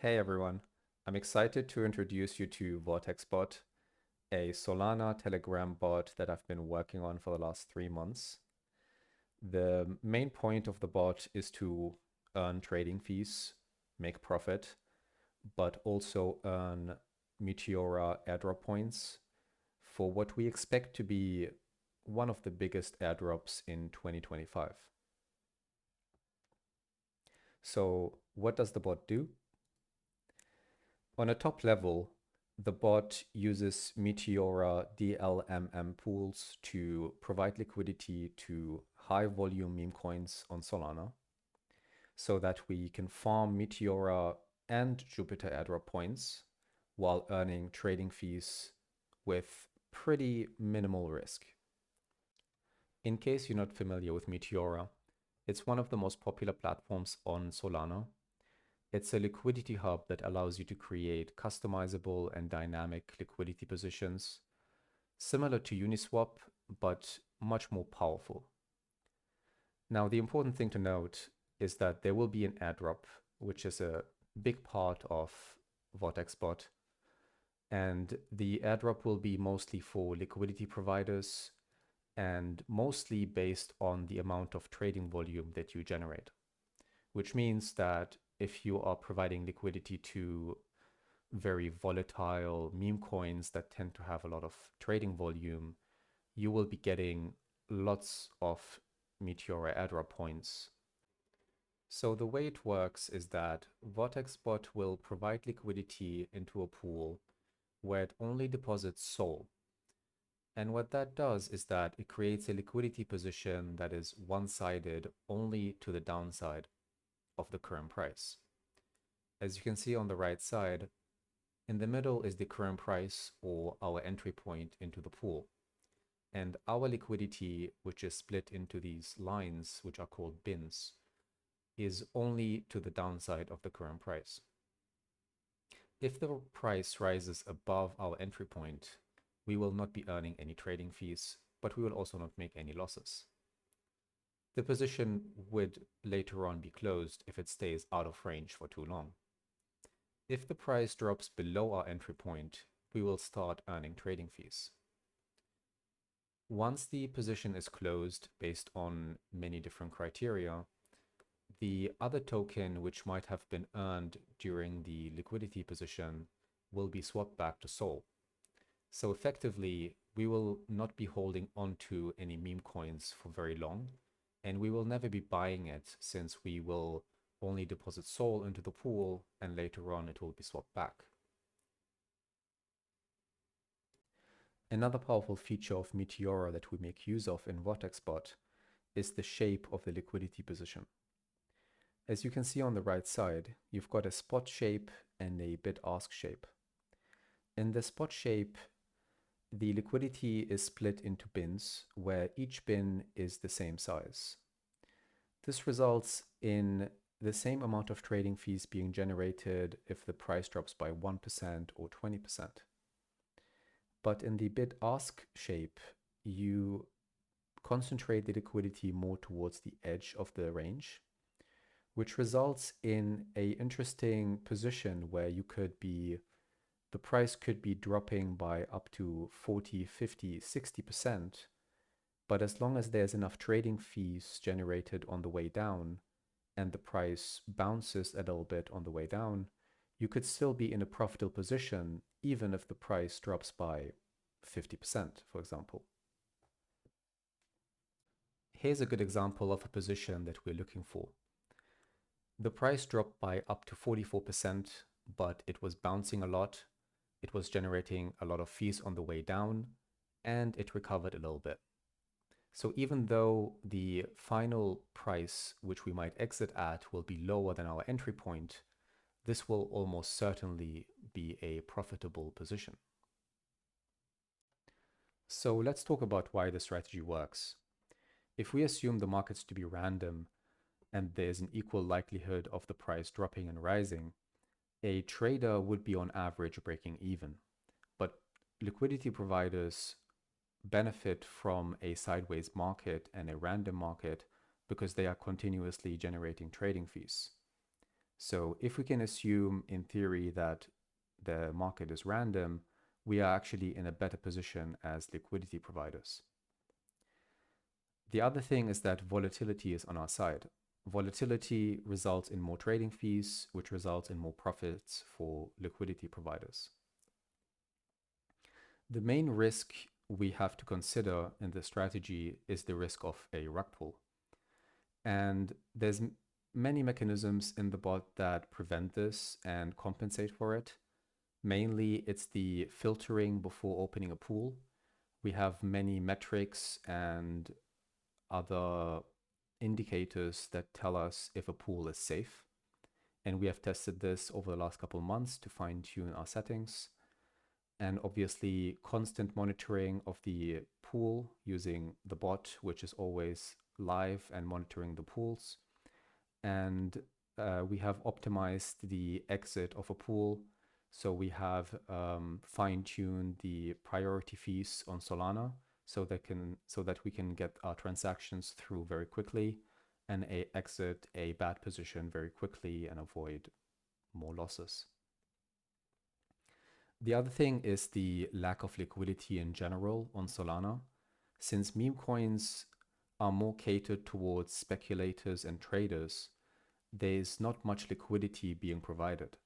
Hey everyone, I'm excited to introduce you to VortexBot, a Solana Telegram bot that I've been working on for the last 3 months. The main point of the bot is to earn trading fees, make profit, but also earn Meteora airdrop points for what we expect to be one of the biggest airdrops in 2025. So what does the bot do? On a top level, the bot uses Meteora DLMM pools to provide liquidity to high volume meme coins on Solana so that we can farm Meteora and Jupiter airdrop points while earning trading fees with pretty minimal risk. In case you're not familiar with Meteora, it's one of the most popular platforms on Solana. It's a liquidity hub that allows you to create customizable and dynamic liquidity positions, similar to Uniswap, but much more powerful. Now, the important thing to note is that there will be an airdrop, which is a big part of VortexBot, and the airdrop will be mostly for liquidity providers and mostly based on the amount of trading volume that you generate, which means that if you are providing liquidity to very volatile meme coins that tend to have a lot of trading volume, you will be getting lots of Meteora airdrop points. So the way it works is that VortexBot will provide liquidity into a pool where it only deposits SOL. And what that does is that it creates a liquidity position that is one-sided only to the downside of the current price. As you can see on the right side, in the middle is the current price or our entry point into the pool. And our liquidity, which is split into these lines, which are called bins, is only to the downside of the current price. If the price rises above our entry point, we will not be earning any trading fees, but we will also not make any losses. The position would later on be closed if it stays out of range for too long. If the price drops below our entry point, we will start earning trading fees. Once the position is closed based on many different criteria, the other token which might have been earned during the liquidity position will be swapped back to SOL. So effectively, we will not be holding onto any meme coins for very long, and we will never be buying it since we will only deposit SOL into the pool and later on it will be swapped back. Another powerful feature of Meteora that we make use of in VortexBot is the shape of the liquidity position. As you can see on the right side, you've got a spot shape and a bid-ask shape. In the spot shape, the liquidity is split into bins where each bin is the same size. This results in the same amount of trading fees being generated if the price drops by 1% or 20%. But in the bid-ask shape, you concentrate the liquidity more towards the edge of the range, which results in an interesting position where the price could be dropping by up to 40, 50, 60%. But as long as there's enough trading fees generated on the way down and the price bounces a little bit on the way down, you could still be in a profitable position even if the price drops by 50%, for example. Here's a good example of a position that we're looking for. The price dropped by up to 44%, but it was bouncing a lot. It was generating a lot of fees on the way down, and it recovered a little bit. So even though the final price, which we might exit at, will be lower than our entry point, this will almost certainly be a profitable position. So let's talk about why the strategy works. If we assume the markets to be random and there's an equal likelihood of the price dropping and rising, a trader would be on average breaking even. But liquidity providers benefit from a sideways market and a random market because they are continuously generating trading fees. So if we can assume in theory that the market is random, we are actually in a better position as liquidity providers. The other thing is that volatility is on our side. Volatility results in more trading fees, which results in more profits for liquidity providers. The main risk we have to consider in the strategy is the risk of a rug pull. And there's many mechanisms in the bot that prevent this and compensate for it. Mainly, it's the filtering before opening a pool. We have many metrics and other indicators that tell us if a pool is safe. And we have tested this over the last couple of months to fine tune our settings. And obviously, constant monitoring of the pool using the bot, which is always live and monitoring the pools. And we have optimized the exit of a pool. So we have fine-tuned the priority fees on Solana so that we can get our transactions through very quickly and exit a bad position very quickly and avoid more losses. The other thing is the lack of liquidity in general on Solana. Since meme coins are more catered towards speculators and traders, there's not much liquidity being provided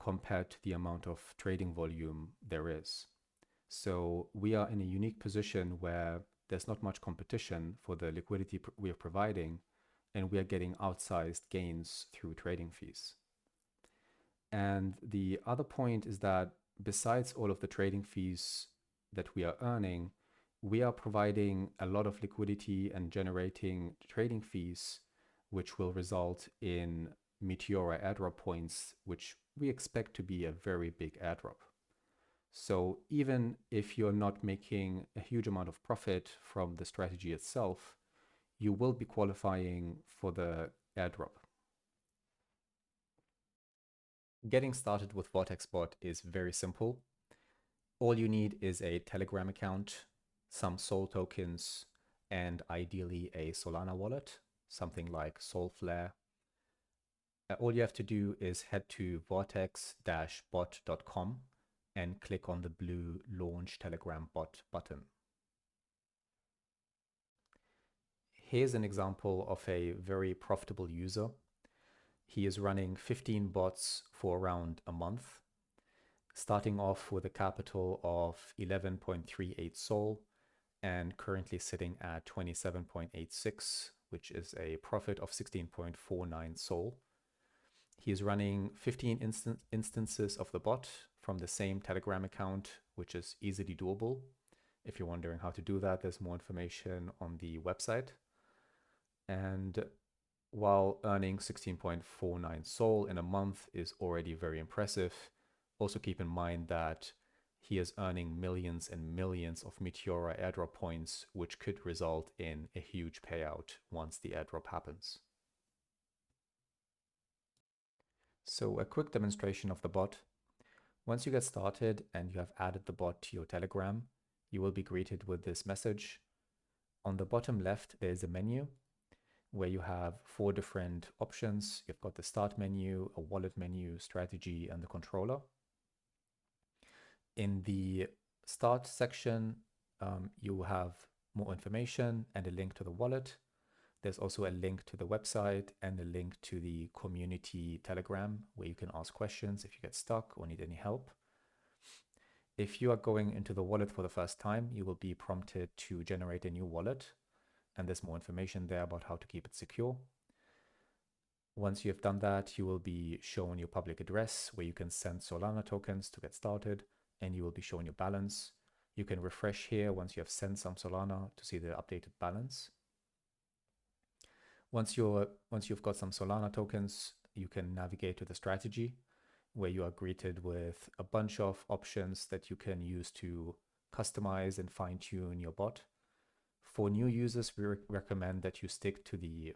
compared to the amount of trading volume there is. So we are in a unique position where there's not much competition for the liquidity we are providing, and we are getting outsized gains through trading fees. And the other point is that besides all of the trading fees that we are earning, we are providing a lot of liquidity and generating trading fees, which will result in Meteora airdrop points, which we expect to be a very big airdrop. So even if you're not making a huge amount of profit from the strategy itself, you will be qualifying for the airdrop. Getting started with VortexBot is very simple. All you need is a Telegram account, some Sol tokens, and ideally a Solana wallet, something like Solflare. All you have to do is head to vortex-bot.com and click on the blue Launch Telegram Bot button. Here's an example of a very profitable user. He is running 15 bots for around a month, starting off with a capital of 11.38 Sol and currently sitting at 27.86, which is a profit of 16.49 Sol. He is running 15 instances of the bot from the same Telegram account, which is easily doable. If you're wondering how to do that, there's more information on the website. And while earning 16.49 Sol in a month is already very impressive, also keep in mind that he is earning millions and millions of Meteora airdrop points, which could result in a huge payout once the airdrop happens. So a quick demonstration of the bot. Once you get started and you have added the bot to your Telegram, you will be greeted with this message. On the bottom left, there's a menu where you have 4 different options. You've got the start menu, a wallet menu, strategy, and the controller. In the start section, you have more information and a link to the wallet. There's also a link to the website and a link to the community Telegram where you can ask questions if you get stuck or need any help. If you are going into the wallet for the first time, you will be prompted to generate a new wallet, and there's more information there about how to keep it secure. Once you have done that, you will be shown your public address where you can send Solana tokens to get started, and you will be shown your balance. You can refresh here once you have sent some Solana to see the updated balance. Once you've got some Solana tokens, you can navigate to the strategy where you are greeted with a bunch of options that you can use to customize and fine-tune your bot. For new users, we recommend that you stick to the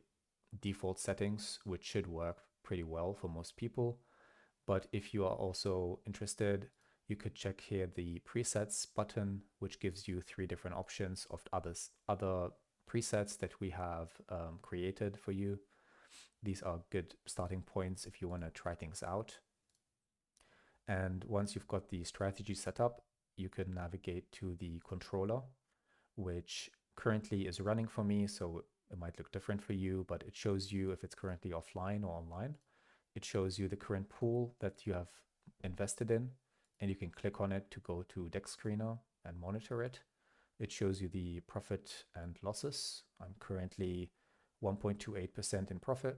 default settings, which should work pretty well for most people. But if you are also interested, you could check here the presets button, which gives you 3 different options of other presets that we have created for you. these are good starting points if you want to try things out. And once you've got the strategy set up, you can navigate to the controller, which currently is running for me. So it might look different for you, but it shows you if it's currently offline or online. It shows you the current pool that you have invested in, and you can click on it to go to Deck Screener and monitor it. It shows you the profit and losses. I'm currently 1.28% in profit.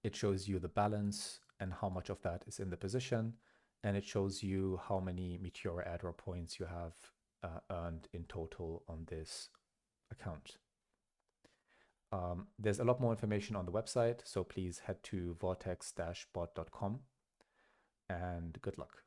It shows you the balance and how much of that is in the position. And it shows you how many Meteora Airdrop points you have earned in total on this account. There's a lot more information on the website, so please head to vortex-bot.com and good luck.